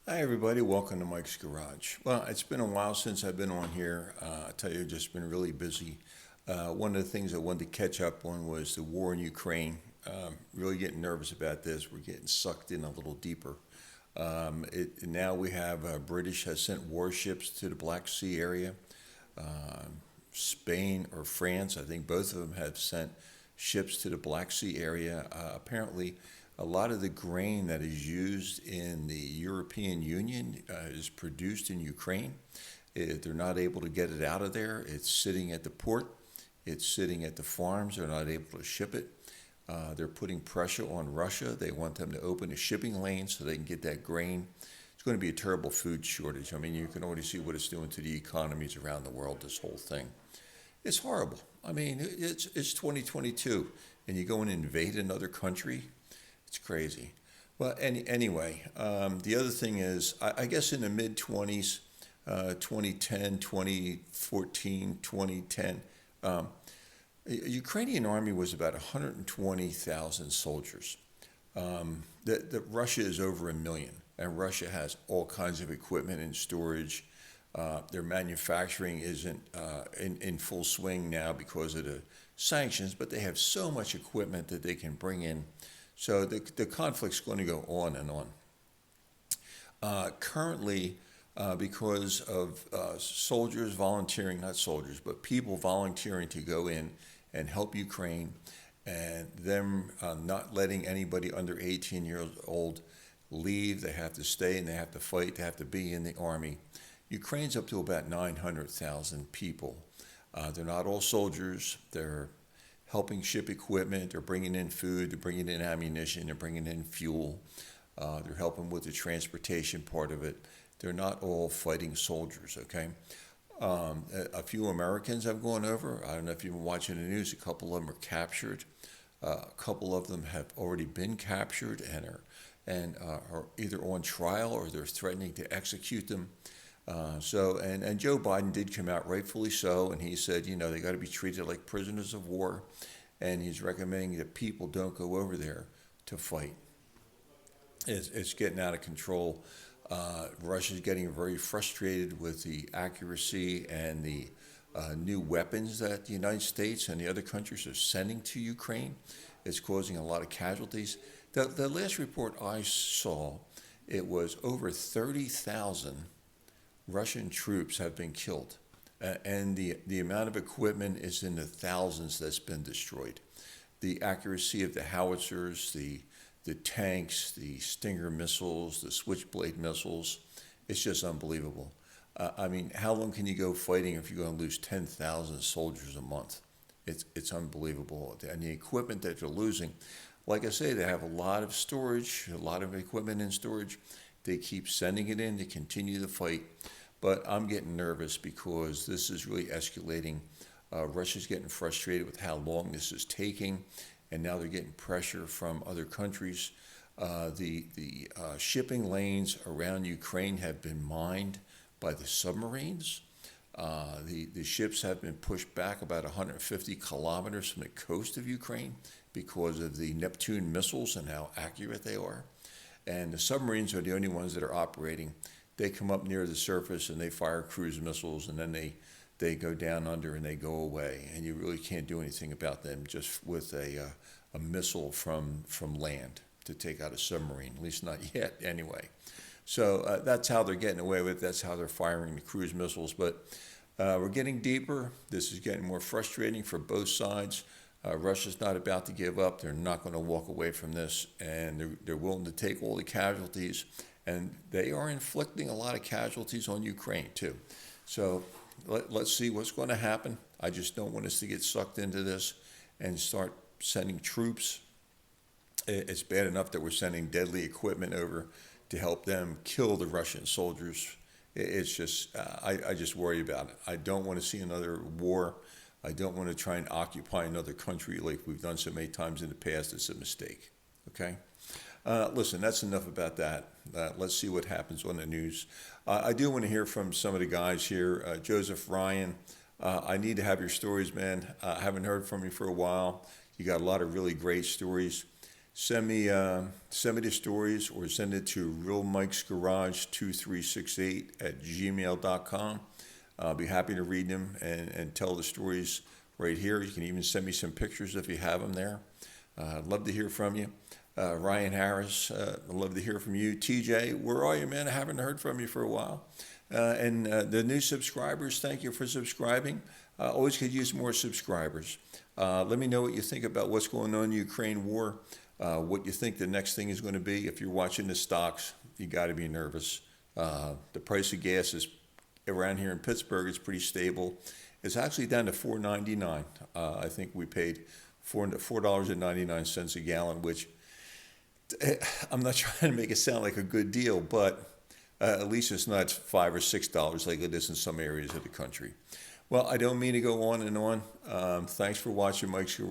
Hi, everybody. Welcome to Mike's Garage. Well, it's been a while since I've been on here. I tell you, I've just been really busy. One of the things I wanted to catch up on was the war in Ukraine. Really getting nervous about this. We're getting sucked in a little deeper. Now we have British has sent warships to the Black Sea area. Spain or France, I think both of them have sent ships to the Black Sea area. Apparently, a lot of the grain that is used in the European Union is produced in Ukraine. They're not able to get it out of there. It's sitting at the port. It's sitting at the farms. They're not able to ship it. They're putting pressure on Russia. They want them to open a shipping lane so they can get that grain. It's going to be a terrible food shortage. I mean, you can already see what it's doing to the economies around the world, this whole thing. It's horrible. I mean, it's 2022, and you go and invade another country. It's crazy. Well, anyway, the other thing is, I guess in the mid 20s, 2010, 2014, 2010, Ukrainian army was about 120,000 soldiers. The Russia is over a million, and Russia has all kinds of equipment and storage. Their manufacturing isn't in full swing now because of the sanctions, but they have so much equipment that they can bring in. So the conflict's going to go on and on. Currently, because of soldiers volunteering, not soldiers, but people volunteering to go in and help Ukraine, and them not letting anybody under 18 years old leave, they have to stay and they have to fight, they have to be in the army. Ukraine's up to about 900,000 people. They're not all soldiers. They're helping ship equipment, they're bringing in food, they're bringing in ammunition, they're bringing in fuel, they're helping with the transportation part of it. They're not all fighting soldiers, okay? A few Americans have gone over. I don't know if you've been watching the news, a couple of them are captured. A couple of them have already been captured and are either on trial or they're threatening to execute them. And Joe Biden did come out, rightfully so, and he said, they got to be treated like prisoners of war, and he's recommending that people don't go over there to fight. It's getting out of control. Russia's getting very frustrated with the accuracy and the new weapons that the United States and the other countries are sending to Ukraine. It's causing a lot of casualties. The last report I saw, it was over 30,000 Russian troops have been killed, and the amount of equipment is in the thousands that's been destroyed. The accuracy of the howitzers, the tanks, the Stinger missiles, the Switchblade missiles, it's just unbelievable. I mean, how long can you go fighting if you're going to lose 10,000 soldiers a month? It's unbelievable. And the equipment that they're losing, like I say, they have a lot of storage, a lot of equipment in storage. They keep sending it in to continue the fight. But I'm getting nervous because this is really escalating. Russia's getting frustrated with how long this is taking, and now they're getting pressure from other countries. The shipping lanes around Ukraine have been mined by the submarines. The ships have been pushed back about 150 kilometers from the coast of Ukraine because of the Neptune missiles and how accurate they are. And the submarines are the only ones that are operating. They come up near the surface and they fire cruise missiles, and then they go down under and they go away. And you really can't do anything about them just with a missile from land to take out a submarine, at least not yet anyway. So that's how they're getting away with it. That's how they're firing the cruise missiles. But we're getting deeper. This is getting more frustrating for both sides. Russia's not about to give up. They're not going to walk away from this, and they're willing to take all the casualties. And they are inflicting a lot of casualties on Ukraine, too. So let's see what's going to happen. I just don't want us to get sucked into this and start sending troops. It's bad enough that we're sending deadly equipment over to help them kill the Russian soldiers. It's just, I just worry about it. I don't want to see another war. I don't want to try and occupy another country like we've done so many times in the past. It's a mistake, okay? Listen, that's enough about that. Let's see what happens on the news. I do want to hear from some of the guys here. Joseph, Ryan, I need to have your stories, man. I haven't heard from you for a while. You got a lot of really great stories. Send me the stories, or send it to realmikesgarage2368 @gmail.com. I'll be happy to read them and tell the stories right here. You can even send me some pictures if you have them there. I'd love to hear from you. Ryan Harris, I'd love to hear from you. TJ, where are you, man? I haven't heard from you for a while. And the new subscribers, thank you for subscribing. Always could use more subscribers. Let me know what you think about what's going on in the Ukraine war, what you think the next thing is going to be. If you're watching the stocks, you got to be nervous. The price of gas is around here in Pittsburgh. It's pretty stable. It's actually down to $4.99. I think we paid $4.99 a gallon, which I'm not trying to make it sound like a good deal, but at least it's not $5 or $6 like it is in some areas of the country. Well, I don't mean to go on and on. Thanks for watching Mike's Garage.